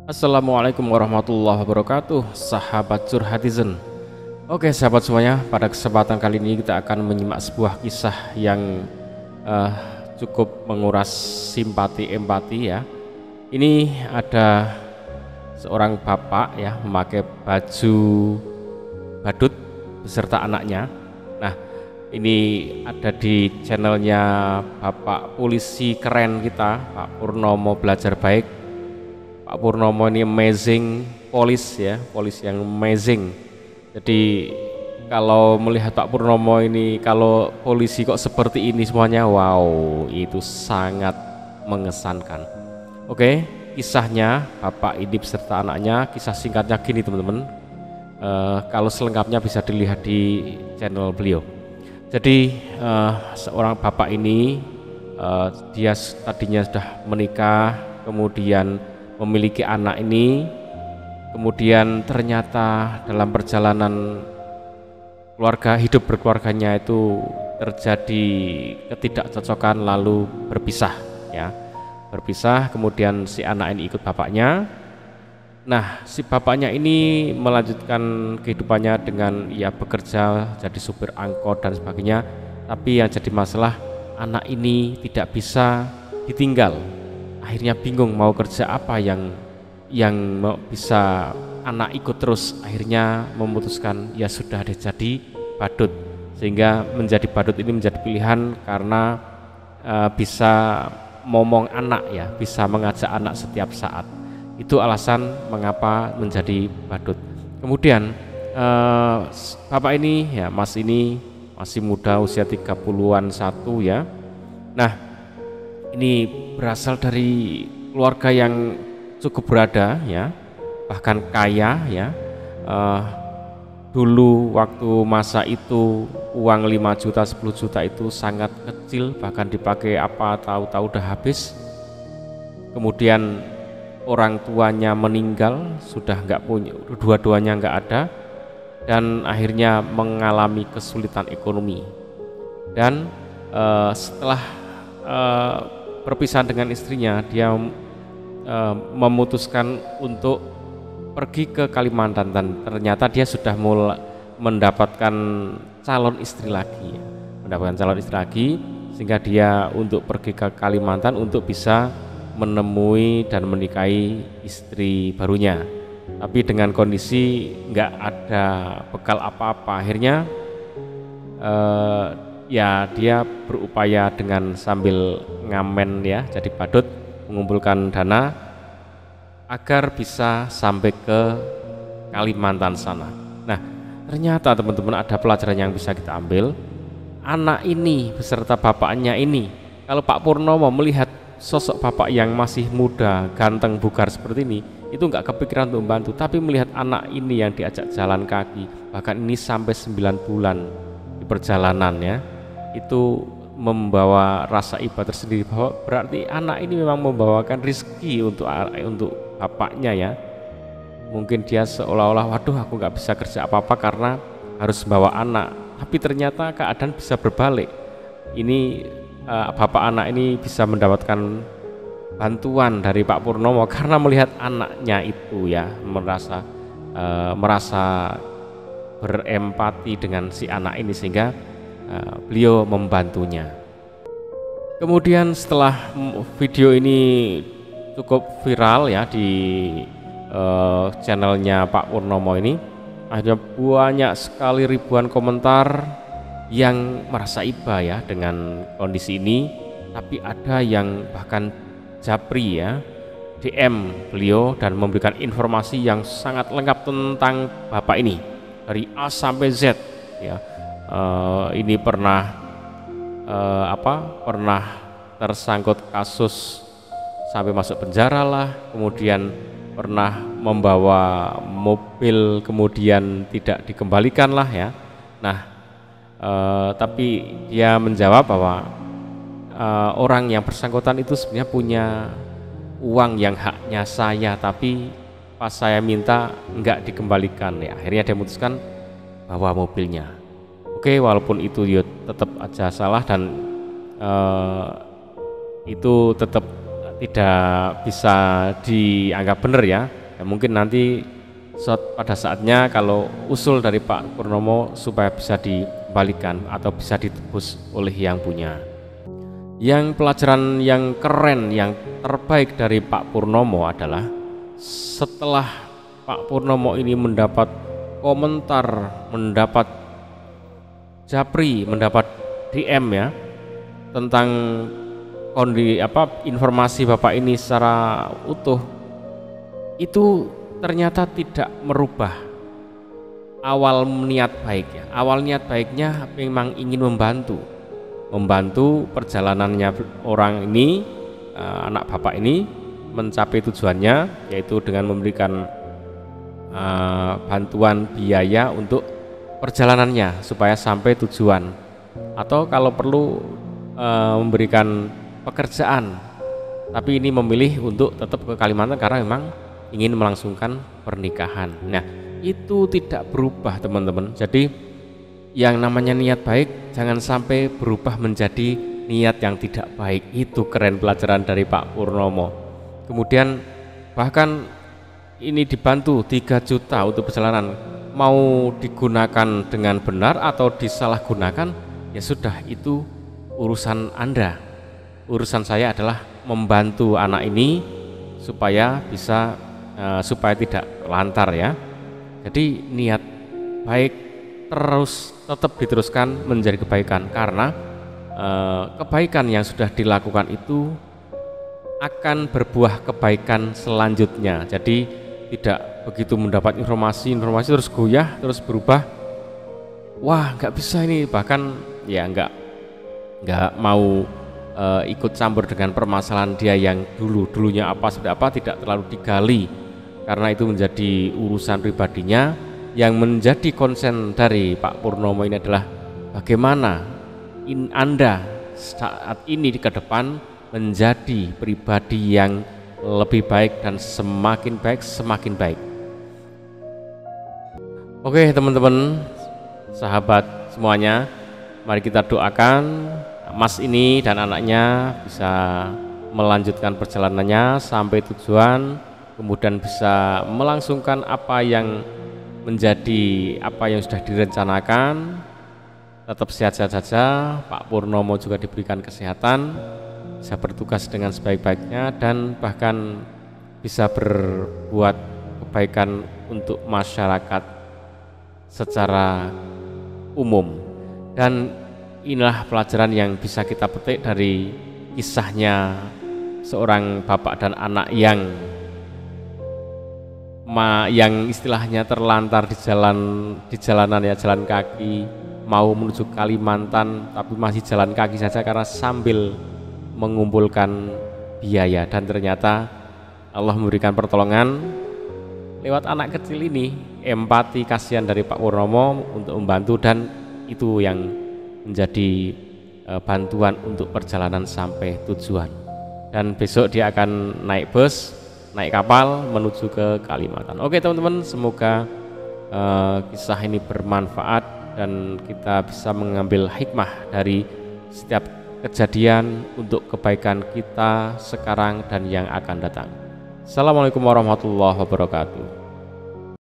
Assalamualaikum warahmatullahi wabarakatuh, sahabat curhatizen. Oke sahabat semuanya, pada kesempatan kali ini kita akan menyimak sebuah kisah yang cukup menguras simpati empati ya. Ini ada seorang bapak ya memakai baju badut beserta anaknya. Nah, ini ada di channelnya Bapak Polisi keren kita, Pak Purnomo Belajar Baik. Pak Purnomo ini amazing polis ya, polis yang amazing. Jadi kalau melihat Pak Purnomo ini, kalau polisi kok seperti ini semuanya, wow, itu sangat mengesankan. Oke, kisahnya Bapak ini beserta anaknya, kisah singkatnya gini teman-teman. Kalau selengkapnya bisa dilihat di channel beliau. Jadi seorang bapak ini, dia tadinya sudah menikah, kemudian memiliki anak ini, kemudian ternyata dalam perjalanan hidup berkeluarganya itu terjadi ketidakcocokan lalu berpisah ya. Berpisah, kemudian si anak ini ikut bapaknya. Nah, si bapaknya ini melanjutkan kehidupannya dengan ya bekerja jadi supir angkot dan sebagainya. Tapi yang jadi masalah, anak ini tidak bisa ditinggal. Akhirnya bingung mau kerja apa yang bisa anak ikut terus. Akhirnya memutuskan ya sudah deh jadi badut, sehingga menjadi badut ini menjadi pilihan karena bisa momong anak ya, bisa mengajak anak setiap saat. Itu alasan mengapa menjadi badut. Kemudian bapak ini ya, mas ini masih muda, usia 30-an satu ya. Nah, ini berasal dari keluarga yang cukup berada ya, bahkan kaya ya. Dulu waktu masa itu uang 5 juta 10 juta itu sangat kecil, bahkan dipakai apa tahu-tahu udah habis. Kemudian orang tuanya meninggal, sudah nggak punya, dua-duanya nggak ada, dan akhirnya mengalami kesulitan ekonomi. Dan setelah perpisahan dengan istrinya, dia memutuskan untuk pergi ke Kalimantan, dan ternyata dia sudah mulai mendapatkan calon istri lagi, sehingga dia untuk pergi ke Kalimantan untuk bisa menemui dan menikahi istri barunya. Tapi dengan kondisi nggak ada bekal apa-apa, akhirnya ya dia berupaya dengan sambil ngamen ya, jadi badut, mengumpulkan dana agar bisa sampai ke Kalimantan sana. Nah, ternyata teman-teman ada pelajaran yang bisa kita ambil. Anak ini beserta bapaknya ini, kalau Pak Purnomo melihat sosok bapak yang masih muda, ganteng, bugar seperti ini, itu nggak kepikiran untuk membantu, tapi melihat anak ini yang diajak jalan kaki, bahkan ini sampai 9 bulan di perjalanan ya, itu membawa rasa iba tersendiri bahwa berarti anak ini memang membawakan rezeki untuk bapaknya ya. Mungkin dia seolah-olah waduh aku nggak bisa kerja apa-apa karena harus bawa anak, tapi ternyata keadaan bisa berbalik. Ini bapak anak ini bisa mendapatkan bantuan dari Pak Purnomo karena melihat anaknya itu ya merasa berempati dengan si anak ini, sehingga beliau membantunya. Kemudian setelah video ini cukup viral ya di channelnya Pak Purnomo ini, akhirnya banyak sekali ribuan komentar yang merasa iba ya dengan kondisi ini. Tapi ada yang bahkan japri ya, DM beliau dan memberikan informasi yang sangat lengkap tentang bapak ini dari A sampai Z ya. Ini pernah pernah tersangkut kasus sampai masuk penjara lah, kemudian pernah membawa mobil kemudian tidak dikembalikan lah ya. Nah, tapi dia menjawab bahwa orang yang bersangkutan itu sebenarnya punya uang yang haknya saya, tapi pas saya minta enggak dikembalikan ya. Akhirnya dia memutuskan bawa mobilnya. Oke, walaupun itu dia tetap aja salah, dan itu tetap tidak bisa dianggap benar ya. Ya mungkin nanti pada saatnya kalau usul dari Pak Purnomo supaya bisa dikembalikan atau bisa ditebus oleh yang punya. Yang pelajaran yang keren, yang terbaik dari Pak Purnomo adalah setelah Pak Purnomo ini mendapat komentar, mendapat japri, mendapat DM ya tentang informasi Bapak ini secara utuh, itu ternyata tidak merubah awal niat baik ya. Awal niat baiknya memang ingin membantu perjalanannya orang ini, anak Bapak ini mencapai tujuannya, yaitu dengan memberikan bantuan biaya untuk perjalanannya supaya sampai tujuan, atau kalau perlu memberikan pekerjaan, tapi ini memilih untuk tetap ke Kalimantan karena memang ingin melangsungkan pernikahan. Nah, itu tidak berubah teman-teman. Jadi yang namanya niat baik jangan sampai berubah menjadi niat yang tidak baik. Itu keren pelajaran dari Pak Purnomo. Kemudian bahkan ini dibantu 3 juta untuk perjalanan, mau digunakan dengan benar atau disalahgunakan ya sudah, itu urusan Anda. Urusan saya adalah membantu anak ini supaya bisa supaya tidak lantar ya. Jadi niat baik terus tetap diteruskan menjadi kebaikan, karena kebaikan yang sudah dilakukan itu akan berbuah kebaikan selanjutnya. Jadi tidak begitu mendapat informasi terus goyah, terus berubah, wah nggak bisa ini, bahkan ya nggak mau ikut campur dengan permasalahan dia yang dulunya apa seperti apa, tidak terlalu digali karena itu menjadi urusan pribadinya. Yang menjadi konsen dari Pak Purnomo ini adalah bagaimana Anda saat ini ke depan menjadi pribadi yang lebih baik dan semakin baik. Oke teman-teman, sahabat semuanya, mari kita doakan Mas ini dan anaknya bisa melanjutkan perjalanannya sampai tujuan, kemudian bisa melangsungkan apa yang sudah direncanakan. Tetap sehat-sehat saja, Pak Purnomo juga diberikan kesehatan, bisa bertugas dengan sebaik-baiknya dan bahkan bisa berbuat kebaikan untuk masyarakat secara umum. Dan inilah pelajaran yang bisa kita petik dari kisahnya seorang bapak dan anak yang istilahnya terlantar di jalanan ya, jalan kaki, mau menuju Kalimantan tapi masih jalan kaki saja karena sambil mengumpulkan biaya. Dan ternyata Allah memberikan pertolongan lewat anak kecil ini, empati kasihan dari Pak Purnomo untuk membantu, dan itu yang menjadi bantuan untuk perjalanan sampai tujuan. Dan besok dia akan naik kapal menuju ke Kalimantan. Oke teman-teman, semoga kisah ini bermanfaat dan kita bisa mengambil hikmah dari setiap kejadian untuk kebaikan kita sekarang dan yang akan datang. Assalamualaikum warahmatullahi wabarakatuh.